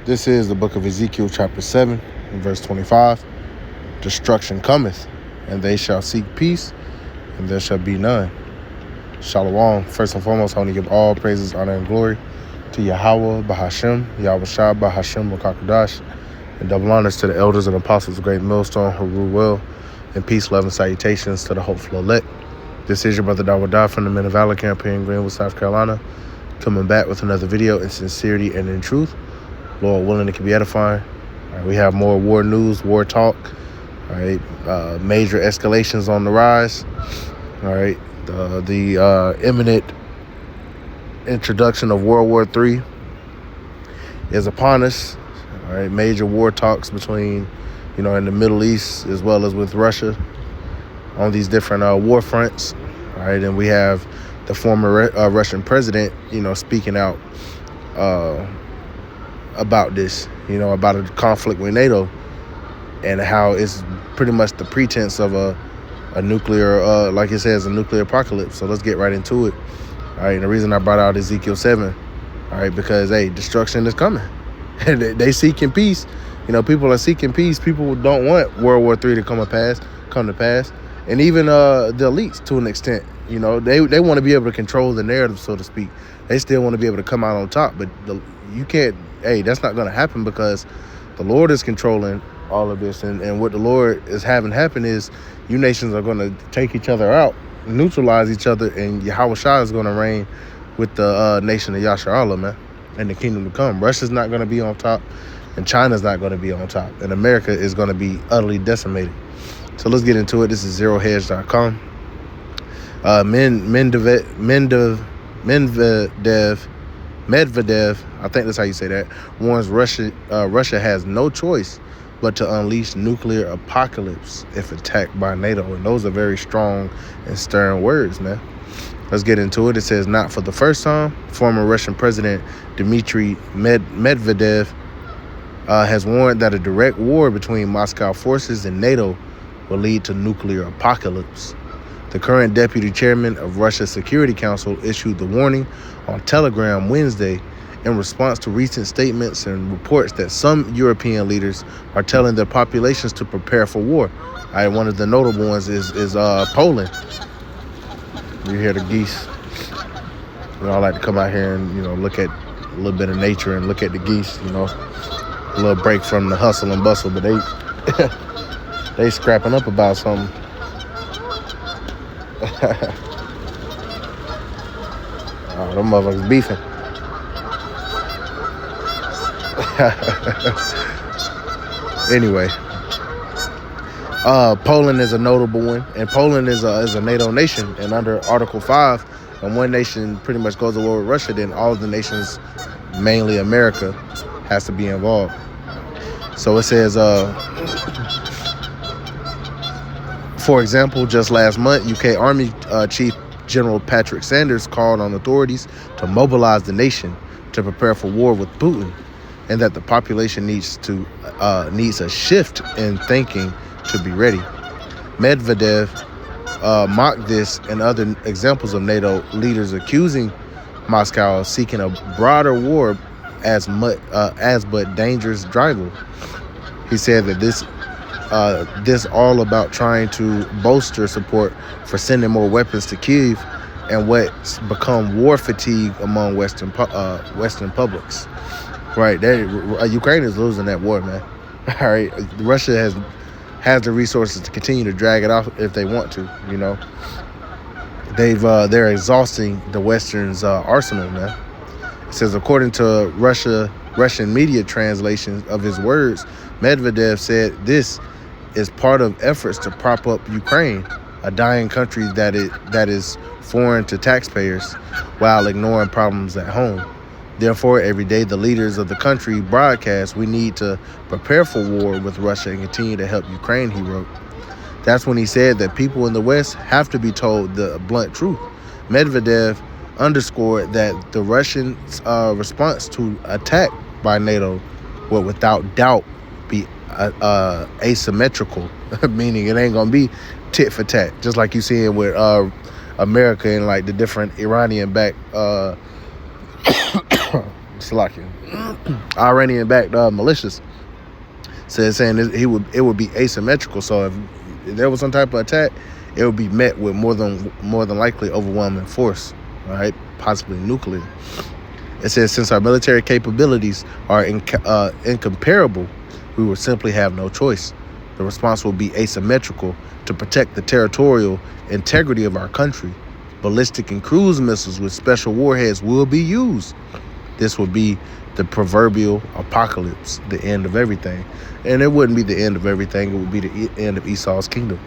This is the book of Ezekiel chapter 7 and verse 25. Destruction cometh, and they shall seek peace, and there shall be none. Shalom. First and foremost, I want to give all praises, honor, and glory to Yahweh, Bahashem, Yahweh Shah, Bahashem, Wakakadash, and double honors to the elders and apostles of Great Millstone who rule well, and peace, love, and salutations to the hopeful elect. This is your brother Dawodah from the Men of Valor campaign, Greenwood, South Carolina, coming back with another video in sincerity and in truth. Lord willing, it can be edifying. All right, we have more war news, war talk. All right, major escalations on the rise. All right, the imminent introduction of World War III is upon us. All right, major war talks between, in the Middle East as well as with Russia on these different war fronts. All right, and we have the former Russian president, speaking out about this, about a conflict with NATO and how it's pretty much the pretense of a nuclear, like it says, a nuclear apocalypse. So let's get right into it. All right, and the reason I brought out Ezekiel 7, all right, because, hey, destruction is coming. And they seeking peace. People are seeking peace. People don't want World War III to come to pass. And even the elites, to an extent, they want to be able to control the narrative, so to speak. They still want to be able to come out on top, but you can't. Hey, that's not going to happen because the Lord is controlling all of this, and what the Lord is having happen is you nations are going to take each other out, neutralize each other, and Yahweh Shah is going to reign with the nation of Yasher Allah, man, and the kingdom to come. Russia's not going to be on top, and China's not going to be on top, and America is going to be utterly decimated. So let's get into it. This is ZeroHedge.com. Medvedev, I think that's how you say that, warns Russia has no choice but to unleash nuclear apocalypse if attacked by NATO. And those are very strong and stern words, man. Let's get into it. It says, not for the first time, former Russian President Dmitry Medvedev has warned that a direct war between Moscow forces and NATO will lead to nuclear apocalypse. The current deputy chairman of Russia's Security Council issued the warning on Telegram Wednesday in response to recent statements and reports that some European leaders are telling their populations to prepare for war. All right, one of the notable ones is Poland. You hear the geese. I like to come out here and look at a little bit of nature and look at the geese. A little break from the hustle and bustle, but they scrapping up about something. Oh, them motherfuckers beefing. Anyway, Poland is a notable one, and Poland is a NATO nation, and under Article 5, and one nation pretty much goes to war with Russia, then all of the nations, mainly America, has to be involved. So it says, for example, just last month, UK Army Chief General Patrick Sanders called on authorities to mobilize the nation to prepare for war with Putin, and that the population needs a shift in thinking to be ready. Medvedev mocked this and other examples of NATO leaders accusing Moscow of seeking a broader war as but dangerous rival. He said that this all about trying to bolster support for sending more weapons to Kyiv and what's become war fatigue among Western publics. Right, Ukraine is losing that war, man. All right, Russia has the resources to continue to drag it off if they want to. They're exhausting the Western's arsenal, man. It says, according to Russian media translations of his words, Medvedev said this is part of efforts to prop up Ukraine, a dying country that is foreign to taxpayers, while ignoring problems at home. Therefore, every day the leaders of the country broadcast, we need to prepare for war with Russia and continue to help Ukraine, he wrote. That's when he said that people in the West have to be told the blunt truth. Medvedev underscored that the Russian response to attack by NATO will without doubt be asymmetrical, meaning it ain't gonna be tit for tat, just like you seeing with America and like the different Iranian-backed Slovakia, Iranian-backed militias, saying it would be asymmetrical. So if there was some type of attack, it would be met with more than likely overwhelming force, right? Possibly nuclear. It says since our military capabilities are incomparable, we will simply have no choice. The response will be asymmetrical to protect the territorial integrity of our country. Ballistic and cruise missiles with special warheads will be used. This will be the proverbial apocalypse, the end of everything. And it wouldn't be the end of everything. It would be the end of Esau's kingdom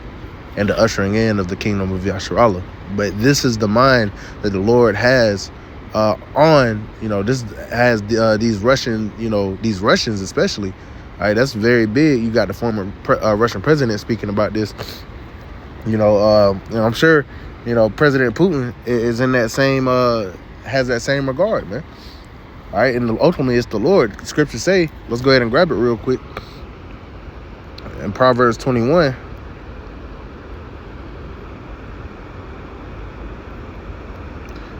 and the ushering in of the kingdom of Yasharallah. But this is the mind that the Lord has on, this has these Russians especially. All right, that's very big. You got the former Russian president speaking about this. I'm sure, President Putin is in that same, has that same regard, man. All right, and ultimately it's the Lord. Scriptures say, let's go ahead and grab it real quick. In Proverbs 21,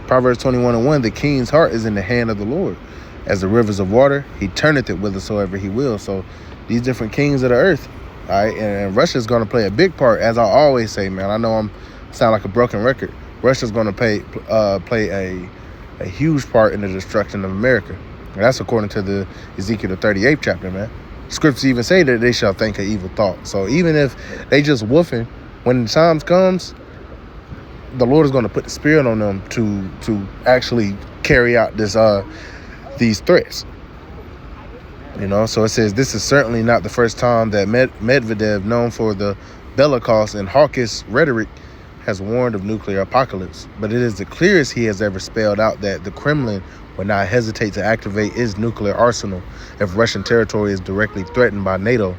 Proverbs 21:1, the king's heart is in the hand of the Lord. As the rivers of water, he turneth it whithersoever he will. So these different kings of the earth, all right, and Russia's going to play a big part, as I always say, man. I know I'm sound like a broken record. Russia's going to play a huge part in the destruction of America. And that's according to the Ezekiel the 38th chapter, man. Scriptures even say that they shall think an evil thought. So even if they just woofing, when the times comes, the Lord is going to put the spirit on them to actually carry out these threats. So it says this is certainly not the first time that Medvedev, known for the bellicose and hawkish rhetoric, has warned of nuclear apocalypse. But it is the clearest he has ever spelled out that the Kremlin would not hesitate to activate its nuclear arsenal if Russian territory is directly threatened by NATO.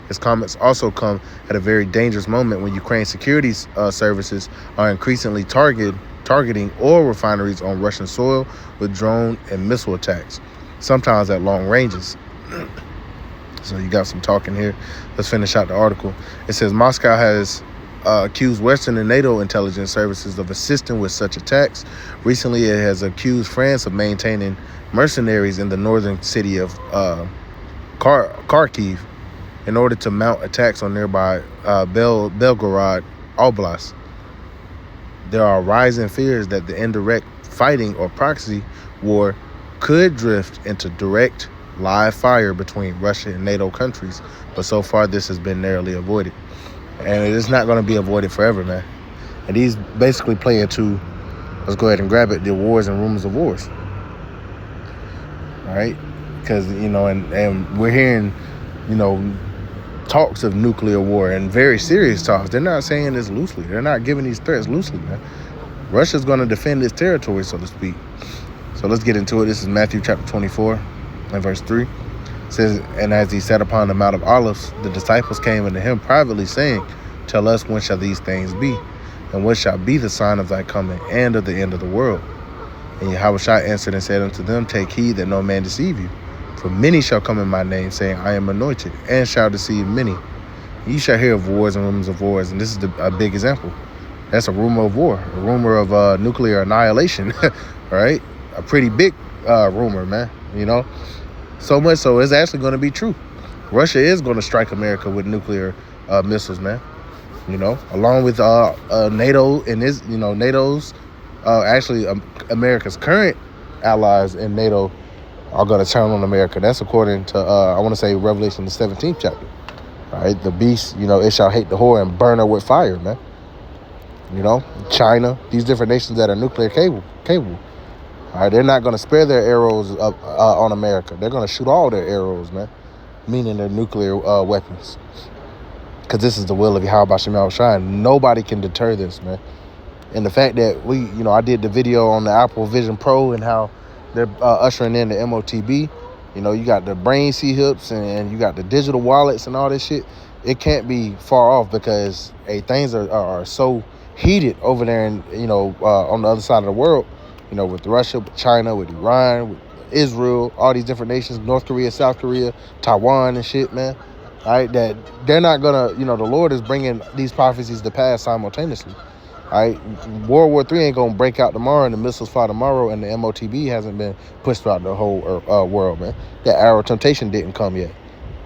His comments also come at a very dangerous moment when Ukraine's security services are increasingly targeting oil refineries on Russian soil with drone and missile attacks, sometimes at long ranges. So you got some talking here. Let's finish out the article. It says Moscow has accused Western and NATO intelligence services of assisting with such attacks. Recently, it has accused France of maintaining mercenaries in the northern city of Kharkiv in order to mount attacks on nearby Belgorod Oblast. There are rising fears that the indirect fighting or proxy war could drift into direct live fire between Russia and NATO countries, but so far this has been narrowly avoided. And it is not going to be avoided forever, man. And these basically play into, let's go ahead and grab it, the wars and rumors of wars. All right? Because, and we're hearing, talks of nuclear war and very serious talks. They're not saying this loosely. They're not giving these threats loosely, man. Russia's going to defend its territory, so to speak. So let's get into it. This is Matthew chapter 24 and verse 3. It says, and as he sat upon the Mount of Olives, the disciples came unto him privately, saying, tell us, when shall these things be? And what shall be the sign of thy coming and of the end of the world? And Yahushua answered and said unto them, take heed that no man deceive you. For many shall come in my name, saying, I am anointed, and shall deceive many. You shall hear of wars and rumors of wars. And this is a big example. That's a rumor of war, a rumor of nuclear annihilation, right? A pretty big rumor, man, So much so it's actually going to be true. Russia is going to strike America with nuclear missiles, man. Along with NATO and NATO's America's current allies in NATO are going to turn on America. That's according to I want to say Revelation the 17th chapter. All right, the beast, it shall hate the whore and burn her with fire, man. China, these different nations that are nuclear capable. All right, they're not going to spare their arrows on America. They're going to shoot all their arrows, man, meaning their nuclear weapons. Because this is the will of Yahweh Shem Yahushua. Nobody can deter this, man. And the fact that I did the video on the Apple Vision Pro and how they're ushering in the MOTB. You got the brain C-hips and you got the digital wallets and all this shit. It can't be far off because things are so heated over there and on the other side of the world. With Russia, with China, with Iran, with Israel, all these different nations, North Korea, South Korea, Taiwan and shit, man. All right, that they're not gonna, the Lord is bringing these prophecies to pass simultaneously. All right, World War III ain't gonna break out tomorrow, and the missiles fly tomorrow, and the MOTB hasn't been pushed throughout the whole world, man. That arrow of temptation didn't come yet.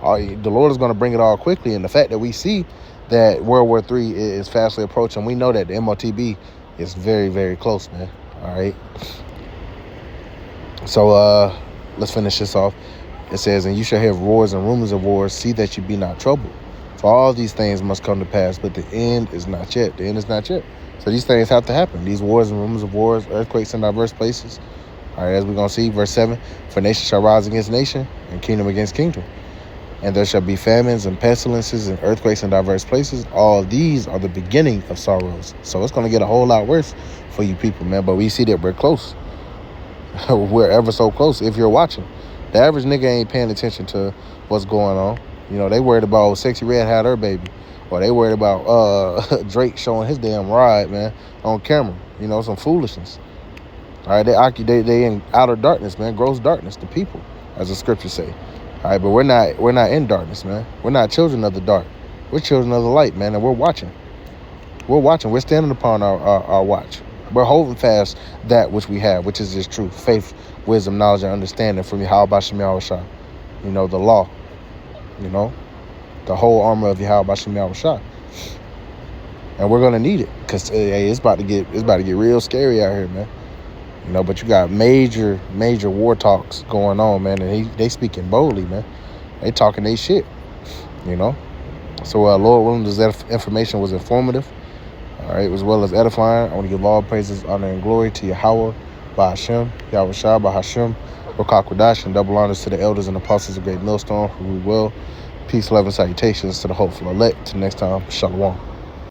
The Lord is gonna bring it all quickly, and the fact that we see that World War III is fastly approaching, we know that the MOTB is very, very close, man. All right. So let's finish this off. It says, and you shall hear wars and rumors of wars. See that you be not troubled. For all these things must come to pass, but the end is not yet. The end is not yet. So these things have to happen. These wars and rumors of wars, earthquakes in diverse places. All right, as we're going to see, verse 7, for nation shall rise against nation, and kingdom against kingdom. And there shall be famines and pestilences and earthquakes in diverse places. All these are the beginning of sorrows. So it's going to get a whole lot worse for you people, man. But we see that we're close. We're ever so close if you're watching. The average nigga ain't paying attention to what's going on. You know, they worried about Sexy Red had her baby. Or they worried about Drake showing his damn ride, man, on camera. You know, some foolishness. All right, they in outer darkness, man, gross darkness, the people, as the scriptures say. All right, but we're not in darkness, man. We're not children of the dark. We're children of the light, man, and we're watching. We're watching. We're standing upon our watch. We're holding fast that which we have, which is this truth, faith, wisdom, knowledge, and understanding from Yahweh Bashem Yahushua. You know, the law. You know, the whole armor of Yahweh Bashem Yahushua. And we're gonna need it because it's about to get real scary out here, man. You know, but you got major war talks going on, man, and they speaking boldly, man. They talking they shit. You know, so Lord willing, this information was informative. All right, as well as edifying. I want to give all praises, honor, and glory to Yahweh, by Hashem, Yahweh Shah, by Hashem, Rokak Kodash, and double honors to the elders and apostles of Great Millstone, who will. Peace, love, and salutations to the hopeful elect. Till next time, Shalom.